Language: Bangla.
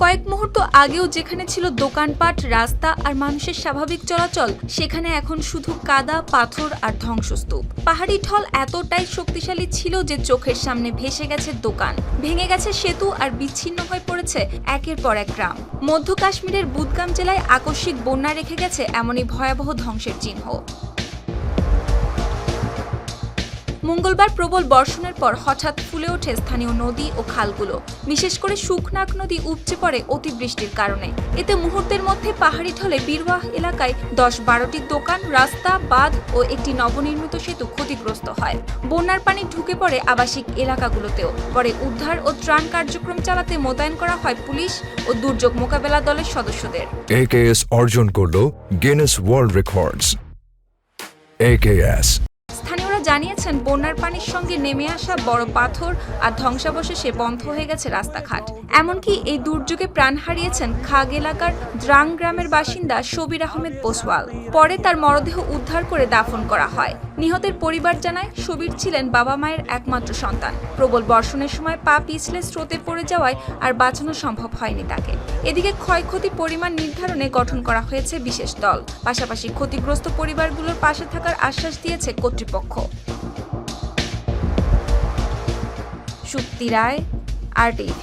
কয়েক মুহূর্ত আগেও যেখানে ছিল দোকানপাট, রাস্তা আর মানুষের স্বাভাবিক চলাচল, সেখানে এখন শুধু কাদা, পাথর আর ধ্বংসস্তূপ। পাহাড়ি ঢল এতটাই শক্তিশালী ছিল যে চোখের সামনে ভেসে গেছে দোকান, ভেঙে গেছে সেতু আর বিচ্ছিন্ন হয়ে পড়েছে একের পর এক গ্রাম। মধ্য কাশ্মীরের বুদগাম জেলায় আকস্মিক বন্যা রেখে গেছে এমনই ভয়াবহ ধ্বংসের চিহ্ন। মঙ্গলবার প্রবল বর্ষণের পর হঠাৎ ফুলে ওঠে স্থানীয় নদী ও খালগুলো। বিশেষ করে শুকনাক নদী উপচে পড়ে অতিবৃষ্টির কারণে। এতে মুহূর্তের মধ্যে পাহাড়ি ঢলে বীরওয়াহ এলাকায় 10-12টি দোকান, রাস্তা, বাঁধ ও একটি নবনির্মিত সেতু ক্ষতিগ্রস্ত হয়। বন্যার পানি ঢুকে পড়ে আবাসিক এলাকাগুলোতেও। পরে উদ্ধার ও ত্রাণ কার্যক্রম চালাতে মোতায়েন করা হয় পুলিশ ও দুর্যোগ মোকাবেলা দলের সদস্যদের। AKS অর্জন করল গিনেস ওয়ার্ল্ড রেকর্ডস। AKS স্থানীয়রা জানিয়েছেন, বন্যার পানির সঙ্গে নেমে আসা বড় পাথর আর ধ্বংসাবশেষে বন্ধ হয়ে গেছে রাস্তাঘাট। এমনকি এই দুর্যোগে প্রাণ হারিয়েছেন খাগ এলাকার দ্রাং গ্রামের বাসিন্দা শবির আহমেদ পোসওয়াল। পরে তার মরদেহ উদ্ধার করে দাফন করা হয়। নিহতের পরিবার জানায়, শবির ছিলেন বাবা মায়ের একমাত্র সন্তান। প্রবল বর্ষণের সময় পা পিছলে স্রোতে পড়ে যাওয়ায় আর বাঁচানো সম্ভব হয়নি তাকে। এদিকে ক্ষয়ক্ষতির পরিমাণ নির্ধারণে গঠন করা হয়েছে বিশেষ দল। পাশাপাশি ক্ষতিগ্রস্ত পরিবারগুলোর পাশে থাকার আশ্বাস দিয়েছে কর্তৃপক্ষ। সুপ্তি রায়, RTV।